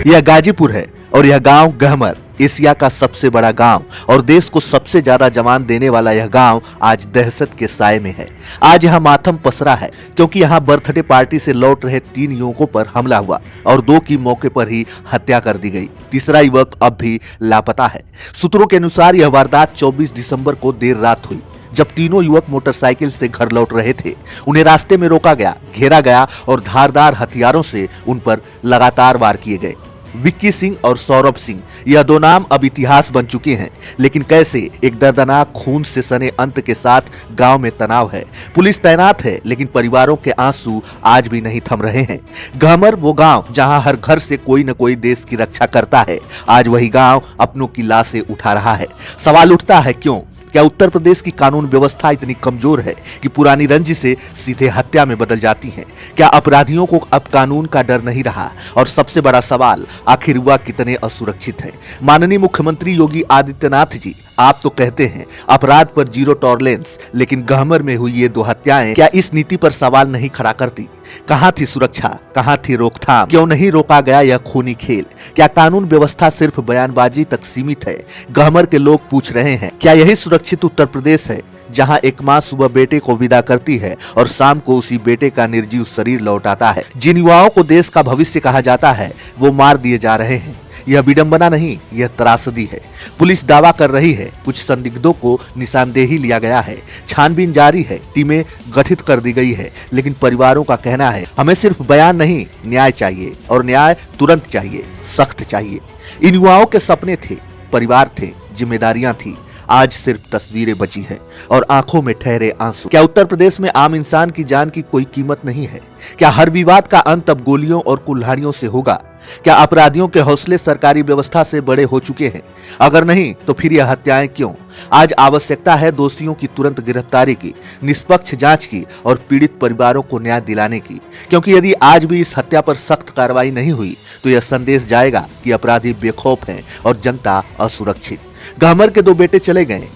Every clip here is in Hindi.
यह गाजीपुर है और यह गांव गहमर, एशिया का सबसे बड़ा गांव और देश को सबसे ज्यादा जवान देने वाला यह गांव आज दहशत के साए में है। आज यहाँ मातम पसरा है क्योंकि यहाँ बर्थडे पार्टी से लौट रहे 3 युवकों पर हमला हुआ और 2 की मौके पर ही हत्या कर दी गई। तीसरा युवक अब भी लापता है। सूत्रों के अनुसार यह वारदात 24 दिसंबर को देर रात हुई, जब तीनों युवक मोटरसाइकिल से घर लौट रहे थे। उन्हें रास्ते में रोका गया, घेरा गया और धारदार हथियारों से उन पर लगातार वार किए गए। विक्की सिंह और सौरभ सिंह, यह 2 नाम अब इतिहास बन चुके हैं। लेकिन कैसे? एक दर्दनाक खून से सने अंत के साथ गांव में तनाव है। पुलिस तैनात है लेकिन परिवारों के आंसू आज भी नहीं थम रहे हैं। गहमर वो गांव जहां हर घर से कोई न कोई देश की रक्षा करता है, आज वही गांव अपनों की लाशें उठा रहा है। सवाल उठता है क्यों? क्या उत्तर प्रदेश की कानून व्यवस्था इतनी कमजोर है कि पुरानी रंजिशें सीधे हत्या में बदल जाती हैं? क्या अपराधियों को अब कानून का डर नहीं रहा? और सबसे बड़ा सवाल, आखिर युवा कितने असुरक्षित हैं? माननीय मुख्यमंत्री योगी आदित्यनाथ जी, आप तो कहते हैं अपराध पर 0 टॉलरेंस, लेकिन गहमर में हुई ये 2 हत्याएं क्या इस नीति पर सवाल नहीं खड़ा करती? कहां थी सुरक्षा, कहां थी रोकथाम? क्यों नहीं रोका गया यह खूनी खेल? क्या कानून व्यवस्था सिर्फ बयानबाजी तक सीमित है? गहमर के लोग पूछ रहे हैं, क्या यही सुरक्षित उत्तर प्रदेश है जहां एक मां सुबह बेटे को विदा करती है और शाम को उसी बेटे का निर्जीव शरीर लौट आता है? जिन युवाओं को देश का भविष्य कहा जाता है वो मार दिए जा रहे हैं। यह विडंबना नहीं, यह त्रासदी है। पुलिस दावा कर रही है कुछ संदिग्धों को निशानदेही लिया गया है, छानबीन जारी है, टीमें गठित कर दी गई है, लेकिन परिवारों का कहना है हमें सिर्फ बयान नहीं, न्याय चाहिए और न्याय तुरंत चाहिए, सख्त चाहिए। इन युवाओं के सपने थे, परिवार थे, जिम्मेदारियां थी, आज सिर्फ तस्वीरें बची हैं और आंखों में ठहरे आंसू। क्या उत्तर प्रदेश में आम इंसान की जान की कोई कीमत नहीं है? क्या हर विवाद का अंत अब गोलियों और कुल्हाड़ियों से होगा? क्या अपराधियों के हौसले सरकारी व्यवस्था से बड़े हो चुके हैं? अगर नहीं तो फिर यह हत्याएं क्यों? आज आवश्यकता है दोषियों की तुरंत गिरफ्तारी की, निष्पक्ष जांच की और पीड़ित परिवारों को न्याय दिलाने की। क्योंकि यदि आज भी इस हत्या पर सख्त कार्रवाई नहीं हुई तो यह संदेश जाएगा कि अपराधी बेखौफ हैं और जनता असुरक्षित। गहमर के 2 बेटे चले गए,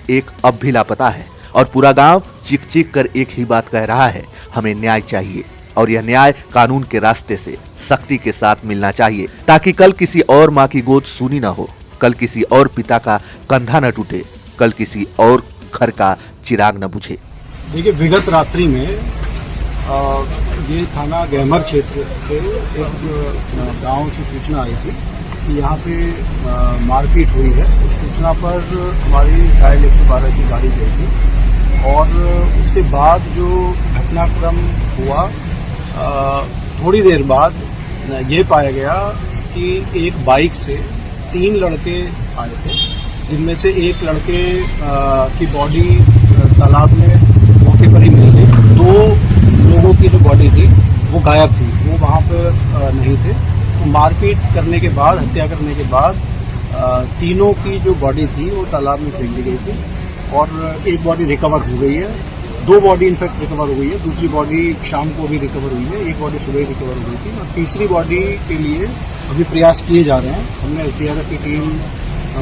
एक अब भी लापता है और पूरा गांव चीख चीख कर एक ही बात कह रहा है, हमें न्याय चाहिए। और यह न्याय कानून के रास्ते से सख्ती के साथ मिलना चाहिए, ताकि कल किसी और माँ की गोद सूनी न हो, कल किसी और पिता का कंधा न टूटे, कल किसी और घर का चिराग न बुझे। देखिए, विगत रात्रि में ये थाना गहमर क्षेत्र से एक गांव से सूचना आई थी कि यहाँ पे मारपीट हुई है। उस सूचना पर हमारी डायल 112 की गाड़ी गई थी और उसके बाद जो घटनाक्रम हुआ, थोड़ी देर बाद ये पाया गया कि एक बाइक से 3 लड़के आए थे, जिनमें से एक लड़के की बॉडी तालाब में मौके पर ही मिल गई। 2 लोगों की जो बॉडी थी वो गायब थी, वो वहाँ पर नहीं थे। तो मारपीट करने के बाद, हत्या करने के बाद तीनों की जो बॉडी थी वो तालाब में फेंक दी गई थी और एक बॉडी रिकवर हो गई है। 2 बॉडी इनफैक्ट रिकवर हो गई है, दूसरी बॉडी शाम को भी रिकवर हुई है, एक बॉडी सुबह रिकवर हो गई थी और तीसरी बॉडी के लिए अभी प्रयास किए जा रहे हैं। हमने SDRF की टीम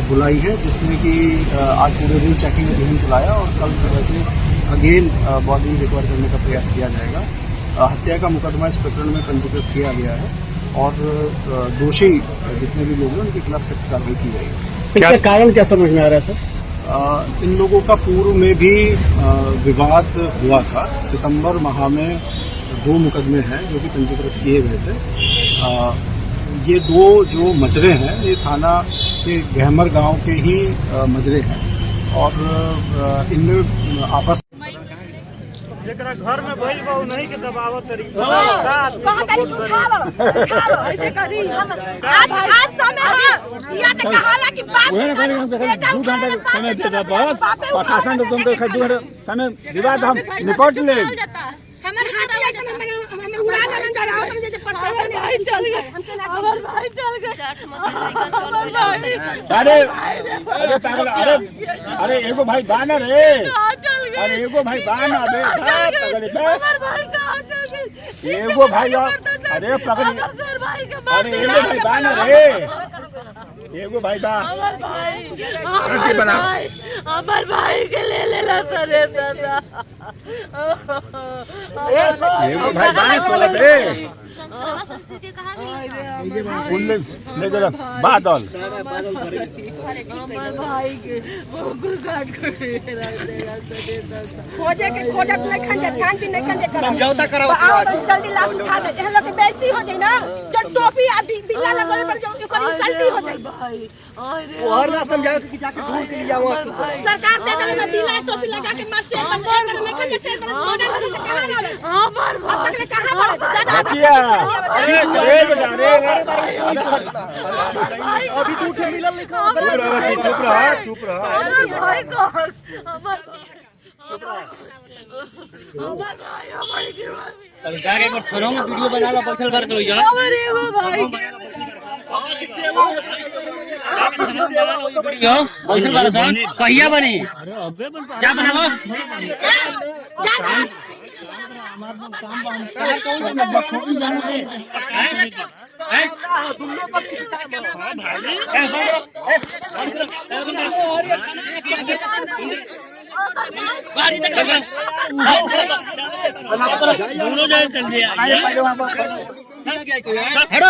बुलाई है जिसने कि आज पूरे दिन चेकिंग अभियान चलाया और कल सुबह से अगेन बॉडी रिकवर करने का प्रयास किया जाएगा। हत्या का मुकदमा इस प्रकरण में पंजीकृत किया गया है और दोषी जितने भी लोग हैं उनके खिलाफ सख्त कार्रवाई की जाएगी। इसका कारण क्या समझ में आ रहा है सर? इन लोगों का पूर्व में भी विवाद हुआ था। सितंबर माह में 2 मुकदमे हैं जो कि पंजीकृत किए गए थे। ये 2 जो मजरे हैं ये थाना के गहमर गांव के ही मजरे हैं और इनमें आपस घर में भइल बा नहीं के दबाव तरीका ऐसे करी आज समय है या तो कहाला कि बाप 2 घंटा समय देता बस प्रशासन तो तुमको 2 घंटा समय विवाद हम निपट ले। हमर हाथ ऐसा हमें उड़ा लगन जा रहा है जैसे प्रशासन भाई चल गए, हमर भाई चल गए। अरे पागल, अरे एगो भाई बानर रे, अरे एगो भाई बानर बे, हमर भाई कहां चल गए? एगो भाई, अरे पागल, अरे एगो भाई बानर रे, एगो भाई बा हमर भाई के ले ला सरे दादा। एगो भाई बानर चले बे। संस्कृति कहाँ गई? फुल्ले लेकर बादल खोजे के खोजत नहीं खंजे छान भी नहीं खंजे समझौता कराओ आओ जल्दी लाश उठा दे ये लोग की बेइज्जती हो जाए ना जो टोपी आ बिल्ला लगल पर जो ओकर इंसल्टी हो जाए वो और ना समझाओ कि जाके ढूंढ के ले जाओ सरकार दे दे में बिल्ला टोपी लगा के मार से नहीं खंजे से मॉडल हो तो कहां रहल हमर भाई तक कहां पड़े दादा अरे बेटा रे अभी तू उठे मिलल नहीं खा चुप रहा हमर भाई को हमर जाके एक छोरों में वीडियो बना लो बैठल बार करो यार अरे वो भाई वीडियो बैठल बार सन कहिया बनी क्या बनाबो दुल्लो पक्ष दोनों जाए चल दिया हेलो